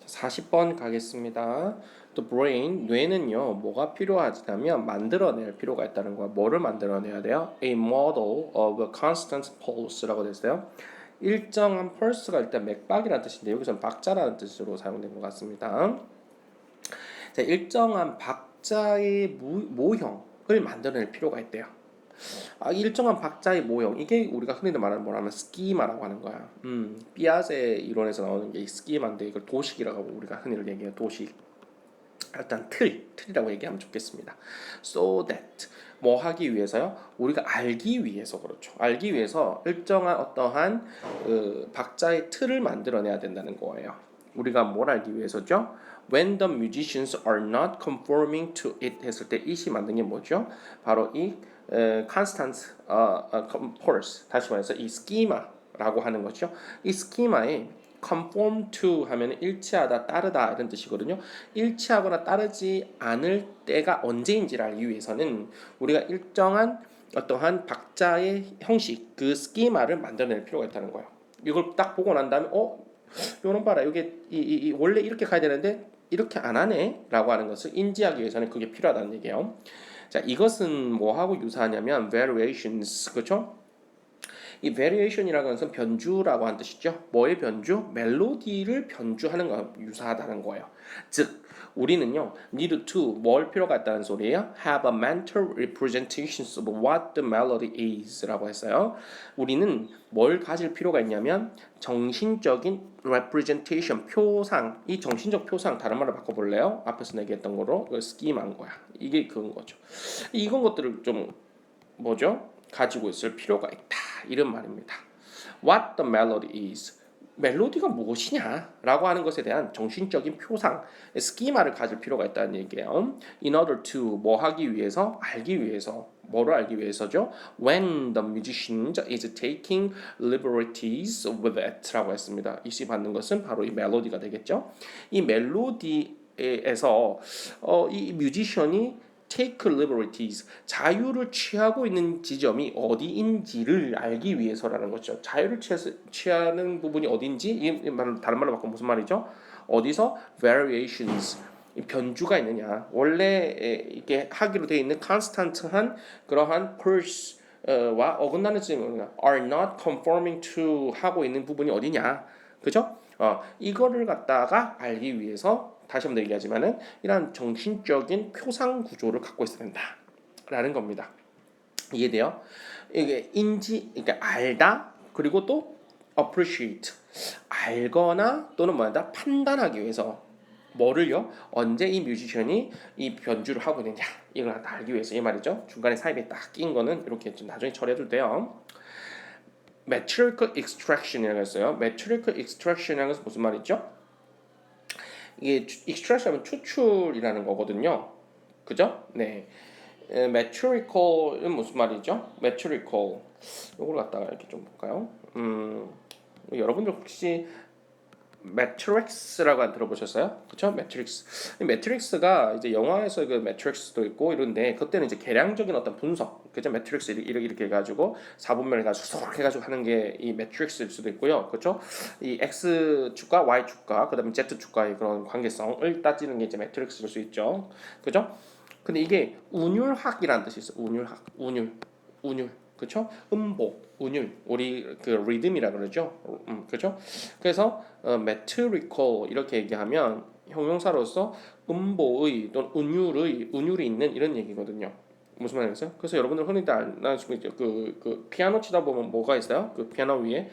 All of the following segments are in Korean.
40번 가겠습니다. The brain, 뇌는요, 뭐가 필요하냐면 만들어낼 필요가 있다는 거야. 뭐를 만들어내야 돼요? A model of a constant pulse라고 됐어요. 일정한 펄스가 일단 맥박이라는 뜻인데 여기서는 박자라는 뜻으로 사용된 것 같습니다. 자, 일정한 박자의 모형을 만들어낼 필요가 있대요. 일정한 박자의 모형, 이게 우리가 흔히들 말하는 뭐라면 스키마라고 하는 거야. 삐아제 이론에서 나오는 게 스키마인데 이걸 도식이라고 우리가 흔히들 얘기해요. 도식. 일단 틀이라고 얘기하면 좋겠습니다. So that 뭐 하기 위해서요? 우리가 알기 위해서. 그렇죠. 알기 위해서 일정한 어떠한 박자의 틀을 만들어내야 된다는 거예요. 우리가 뭘 알기 위해서죠? When the musicians are not conforming to it 했을 때 it이 만든 게 뭐죠? 바로 이 constant pulse, 다시 말해서 이 schema라고 하는 것이죠. 이 schema에 conform to 하면 일치하다, 따르다 이런 뜻이거든요. 일치하거나 따르지 않을 때가 언제인지를 알기 위해서는 우리가 일정한 어떠한 박자의 형식, 그 스키마를 만들어낼 필요가 있다는 거예요. 이걸 딱 보고 난 다음에 요런 봐라, 이게 원래 이렇게 가야 되는데 이렇게 안 하네라고 하는 것을 인지하기 위해서는 그게 필요하다는 얘기예요. 자, 이것은 뭐하고 유사하냐면 variations, 그렇죠? 이 variation이라는 것은 변주라고 하는 뜻이죠. 뭐의 변주? 멜로디를 변주하는 거 유사하다는 거예요. 즉, 우리는요, need to 뭘 필요가 있다는 소리예요? Have a mental representations of what the melody is라고 했어요. 우리는 뭘 가질 필요가 있냐면 정신적인 representation, 표상. 이 정신적 표상, 다른 말로 바꿔볼래요? 앞에서 얘기했던 거로 스키마인 거야. 이게 그건 거죠. 이건 것들을 좀 뭐죠? 가지고 있을 필요가 있다. 이런 말입니다. What the melody is. 멜로디가 무엇이냐라고 하는 것에 대한 정신적인 표상, 스키마를 가질 필요가 있다는 얘기예요. In order to 뭐 하기 위해서, 알기 위해서, 뭐를 알기 위해서죠? When the musician is taking liberties with it라고 했습니다. 이시 받는 것은 바로 이 멜로디가 되겠죠. 이 멜로디에서 이 뮤지션이 take liberties, 자유를 취하고 있는 지점이 어디인지를 알기 위해서라는 거죠. 자유를 취하는 부분이 어딘지, 다른 말로 바꾸면 무슨 말이죠? 어디서 variations, 변주가 있느냐. 원래 이게 하기로 되어 있는 constant한 그러한 pulse와 어긋나는 지점이 are not conforming to 하고 있는 부분이 어디냐. 그죠? 이거를 갖다가 알기 위해서 다시 한번 얘기하지만은 이런 정신적인 표상 구조를 갖고 있어야 된다라는 겁니다. 이해돼요? 이게 그러니까 알다, 그리고 또 appreciate, 알거나 또는 뭐다 판단하기 위해서 뭐를요? 언제 이 뮤지션이 이 변주를 하고 있느냐, 이걸 알기 위해서 이 말이죠. 중간에 사입에 딱 낀 거는 이렇게 좀 나중에 처리해도 돼요. metrical extraction이라고 했어요. metrical extraction이라는 것은 무슨 말이죠? 이게 extraction은 추출이라는 거거든요. 그죠? 네. metrical은 무슨 말이죠? metrical. 이걸 갖다가 이렇게 좀 볼까요? 여러분들 혹시 매트릭스라고 안 들어보셨어요? 그렇죠? 매트릭스. 매트릭스가 이제 영화에서 그 매트릭스도 있고 이런데 그때는 이제 계량적인 어떤 분석, 그죠? 매트릭스 이렇게 해가지고 4분면을 가지고 쏙 해가지고 하는 게 이 매트릭스일 수도 있고요, 그렇죠? 이 x 축과 y 축과 그다음에 z 축과의 그런 관계성을 따지는 게 이제 매트릭스일 수 있죠, 그죠? 근데 이게 운율학이라는 뜻이 있어. 운율. 그렇죠? 음보, 운율, 우리 그 리듬이라 그러죠. 그렇죠? 그래서 metrical 이렇게 얘기하면 형용사로서 음보의 또는 운율이 있는 이런 얘기거든요. 무슨 말이겠어요? 그래서 여러분들 흔히들 아시겠죠? 그 피아노 치다 보면 뭐가 있어요? 그 피아노 위에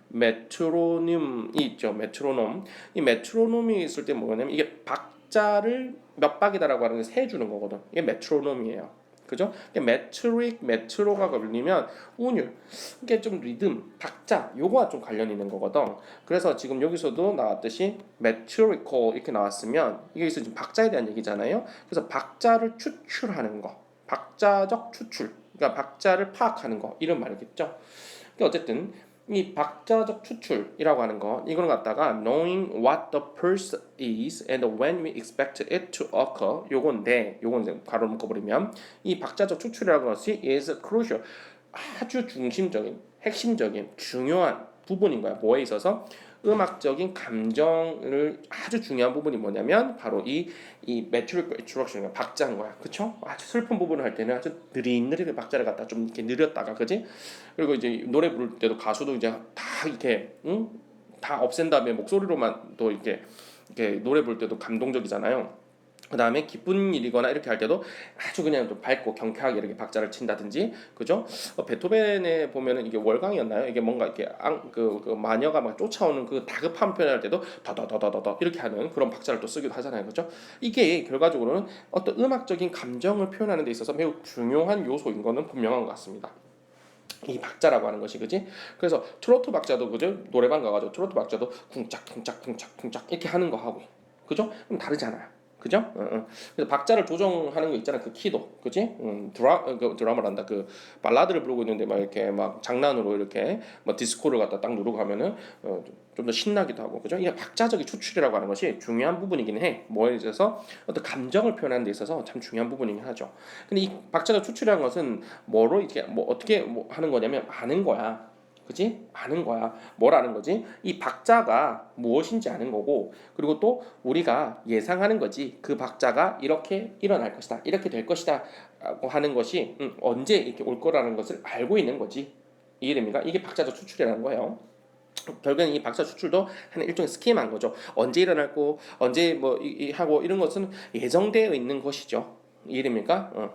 메트로놈이 있죠. 메트로놈. 이 메트로놈이 있을 때 뭐냐면 이게 박자를 몇 박이다라고 하는 게 세 주는 거거든. 이게 메트로놈이에요. 그죠? 메트로가 걸리면 운율, 이게 좀 리듬, 박자, 요거와 좀 관련 있는 거거든. 그래서 지금 여기서도 나왔듯이 metrical 이렇게 나왔으면 이게 지금 박자에 대한 얘기잖아요. 그래서 박자를 추출하는 거, 박자적 추출, 그러니까 박자를 파악하는 거 이런 말이겠죠. 그러니까 어쨌든 이 박자적 추출이라고 하는 거, 이걸 갖다가 knowing what the pulse is and when we expect it to occur, 요건 가로 묶어버리면 이 박자적 추출이라는 것이 is crucial, 아주 중심적인, 핵심적인, 중요한 부분인 거야. 뭐에 있어서? 음악적인 감정을 아주 중요한 부분이 뭐냐면 바로 이 metrical introduction 박자인 거야. 그쵸? 아주 슬픈 부분을 할 때는 아주 느릿느릿 박자를 갖다 좀 이렇게 느렸다가 그지? 그리고 이제 노래 부를 때도 가수도 이제 다 이렇게 다 없앤 다음에 목소리로만 또 이렇게 노래 부를 때도 감동적이잖아요. 그 다음에 기쁜 일이거나 이렇게 할 때도 아주 그냥 좀 밝고 경쾌하게 이렇게 박자를 친다든지, 그죠? 베토벤에 보면은 이게 월광이었나요? 이게 뭔가 이렇게 그 마녀가 막 쫓아오는 그 다급한 표현을 할 때도 더더더더더 이렇게 하는 그런 박자를 또 쓰기도 하잖아요, 그죠? 이게 결과적으로는 어떤 음악적인 감정을 표현하는 데 있어서 매우 중요한 요소인 거는 분명한 것 같습니다. 이 박자라고 하는 것이 그지? 그래서 트로트 박자도 그죠? 노래방 가가지고 트로트 박자도 쿵짝쿵짝쿵짝쿵짝 이렇게 하는 거 하고, 그죠? 그럼 다르잖아요. 그죠? 그래서 박자를 조정하는 거 있잖아. 그 키도, 그지? 드라마란다. 그 발라드를 부르고 있는데 막 이렇게 막 장난으로 이렇게 뭐 디스코를 갖다 딱 누르고 하면은 좀 더 신나기도 하고, 그죠? 이게 박자적인 추출이라고 하는 것이 중요한 부분이긴 해. 뭐에 있어서 어떤 감정을 표현하는 데 있어서 참 중요한 부분이긴 하죠. 근데 이 박자적 추출이라는 것은 뭐로 이렇게 뭐 어떻게 뭐 하는 거냐면 아는 거야. 그지? 아는 거야. 뭘 아는 거지? 이 박자가 무엇인지 아는 거고, 그리고 또 우리가 예상하는 거지. 그 박자가 이렇게 일어날 것이다. 이렇게 될 것이다. 라고 하는 것이 언제 이렇게 올 거라는 것을 알고 있는 거지. 이해됩니까? 이게 박자적 추출이라는 거예요. 결국엔 이 박자 추출도 하는 일종의 스키마인 거죠. 언제 일어날 거, 언제 뭐 하고 이런 것은 예정되어 있는 것이죠. 이해됩니까?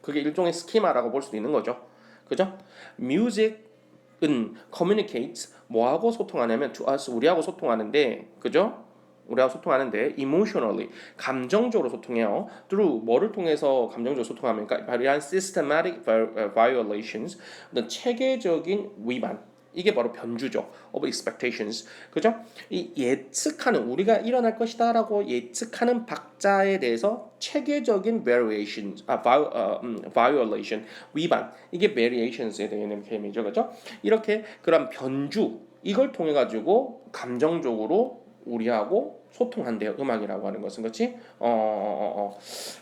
그게 일종의 스키마라고 볼 수도 있는 거죠. 그죠? music은 communicates 뭐하고 소통하냐면 to us 우리하고 소통하는데, 그죠? 우리하고 소통하는데 emotionally 감정적으로 소통해요. through 뭐를 통해서 감정적으로 소통합니까? 바로 이러한 systematic violations 어떤 체계적인 위반, 이게 바로 변주죠. of expectations. 그죠? 이 예측하는 우리가 일어날 것이다라고 예측하는 박자에 대해서 체계적인 violation 위반, 이게 variations에 대한 개념이죠. 그죠? 이렇게 그런 변주 이걸 통해 가지고 감정적으로 우리하고 소통한대요. 음악이라고 하는 것은 그렇지?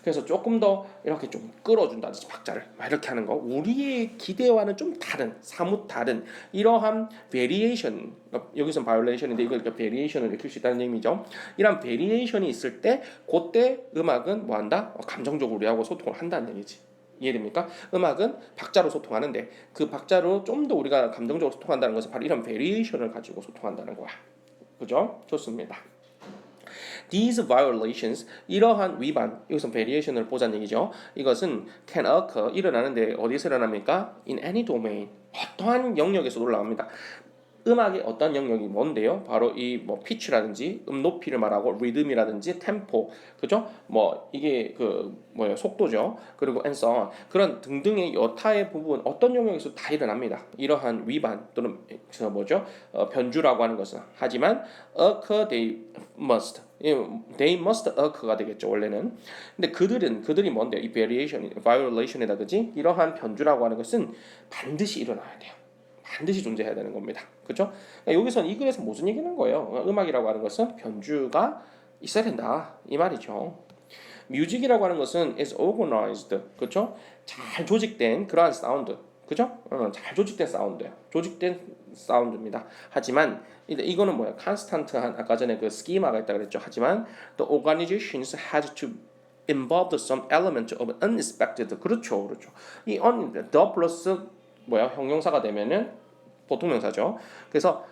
그래서 조금 더 이렇게 좀 끌어준다든지 박자를 막 이렇게 하는 거 우리의 기대와는 좀 다른 사뭇 다른 이러한 베리에이션, 여기서 바이올레이션인데 이걸 이렇게 베리에이션을 느낄 수 있다는 얘기죠. 이런 베리에이션이 있을 때 그때 음악은 뭐 한다? 감정적으로 우리하고 소통을 한다는 얘기지. 이해됩니까? 음악은 박자로 소통하는데 그 박자로 좀 더 우리가 감정적으로 소통한다는 것은 바로 이런 베리에이션을 가지고 소통한다는 거야. 그죠? 좋습니다. These violations, 이러한 위반, 여기서 variation을 보자는 얘기죠. 이것은 can occur, 일어나는데 어디서 일어납니까? In any domain, 어떠한 영역에서 올라옵니다. 음악의 어떤 영역이 뭔데요? 바로 이 뭐 피치라든지 높이를 말하고 리듬이라든지 템포, 그죠? 뭐 이게 그 뭐예요? 속도죠. 그리고 and so on. 그런 등등의 여타의 부분 어떤 영역에서 다 일어납니다. 이러한 위반 또는 뭐죠? 변주라고 하는 것은 하지만 occur they must. They must occur가 되겠죠 원래는. 근데 그들이 뭔데요? 이 variation, violation이다 그지? 이러한 변주라고 하는 것은 반드시 일어나야 돼요. 반드시 존재해야 되는 겁니다. 그렇죠? 여기서는 이 글에서 무슨 얘기는 거예요? 음악이라고 하는 것은 변주가 있어야 된다 이 말이죠. 뮤직이라고 하는 것은 is organized, 그렇죠? 잘 조직된 그러한 사운드, 그렇죠? 잘 조직된 사운드예요. 조직된 사운드입니다. 하지만 이거는 뭐야? constant한 아까 전에 그 스키마가 있다 그랬죠. 하지만 the organizations had to involve some element of unexpected, 그렇죠, 그렇죠. 이 the 플러스 뭐야? 형용사가 되면은 보통 명사죠. 그래서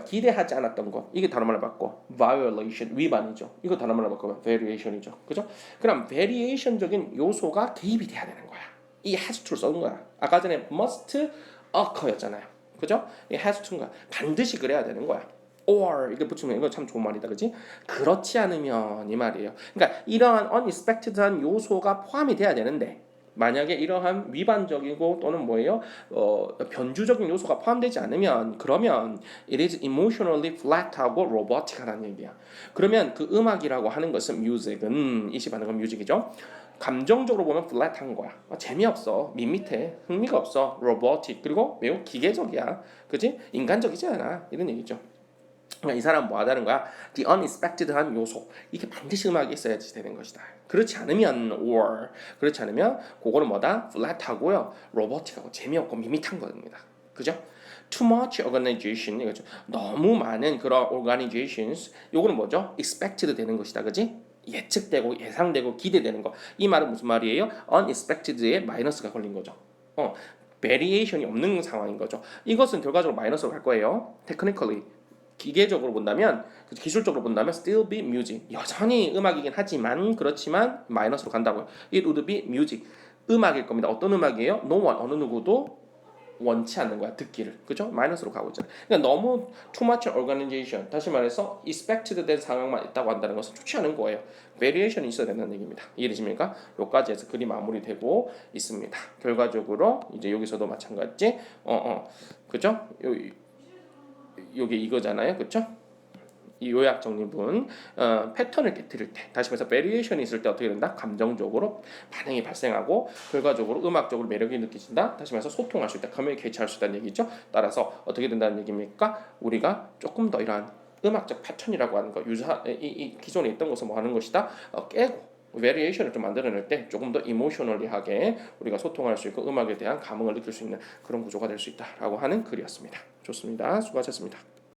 기대하지 않았던 거 이게 다른 말로 바꿔 violation 위반이죠. 이거 다른 말로 바꿔 variation이죠. 그죠? 그럼 variation적인 요소가 개입이 돼야 되는 거야. 이 has to 써는 거야. 아까 전에 must occur였잖아요. 그죠? 이 has to인가 반드시 그래야 되는 거야. or 이게 붙이면 이거 참 좋은 말이다, 그지? 그렇지 않으면 이 말이에요. 그러니까 이러한 unexpected한 요소가 포함이 돼야 되는데. 만약에 이러한 위반적이고 또는 뭐예요? 변주적인 요소가 포함되지 않으면 그러면 it is emotionally flat하고 robotic하다는 얘기야. 그러면 그 음악이라고 하는 것은 music은 이 시반은 건 뮤직이죠. 감정적으로 보면 flat한 거야. 재미없어, 밋밋해, 흥미가 없어, robotic 그리고 매우 기계적이야, 그지? 인간적이지 않아 이런 얘기죠. 그러니까 이 사람 뭐 하다는 거야? The unexpected한 요소 이게 반드시 음악이 있어야지 되는 것이다. 그렇지 않으면 or 그렇지 않으면 그거는 뭐다? flat하고요, 로보틱하고 재미없고 밋밋한 겁니다. 그죠? too much organization 이거죠. 너무 많은 그런 organizations 요거는 뭐죠? expected 되는 것이다. 그지? 예측되고 예상되고 기대되는 거. 이 말은 무슨 말이에요? unexpected에 마이너스가 걸린 거죠. variation이 없는 상황인 거죠. 이것은 결과적으로 마이너스로 갈 거예요. technically 기계적으로 본다면 기술적으로 본다면 still be music 여전히 음악이긴 하지만 그렇지만 마이너스로 간다고요. It would be music 음악일 겁니다. 어떤 음악이에요? No one 어느 누구도 원치 않는 거야 듣기를 그죠? 마이너스로 가고 있잖아요. 그러니까 너무 too much organization 다시 말해서 expected 된 상황만 있다고 한다는 것은 좋지 않은 거예요. variation이 있어야 된다는 얘기입니다. 이해되십니까? 여기까지 해서 글이 마무리되고 있습니다. 결과적으로 이제 여기서도 마찬가지 그죠? 요게 이거잖아요. 그쵸? 이 요약 정리분 패턴을 깨뜨릴 때 다시 말해서 베리에이션이 있을 때 어떻게 된다? 감정적으로 반응이 발생하고 결과적으로 음악적으로 매력이 느껴진다. 다시 말해서 소통할 수 있다. 커뮤니케이트 할 수 있다는 얘기죠. 따라서 어떻게 된다는 얘기입니까? 우리가 조금 더 이러한 음악적 패턴이라고 하는 거 이 기존에 있던 것을 뭐 하는 것이다. 깨고 베리에이션을 좀 만들어낼 때 조금 더 이모셔널리하게 우리가 소통할 수 있고 음악에 대한 감흥을 느낄 수 있는 그런 구조가 될 수 있다라고 하는 글이었습니다. 좋습니다. 수고하셨습니다.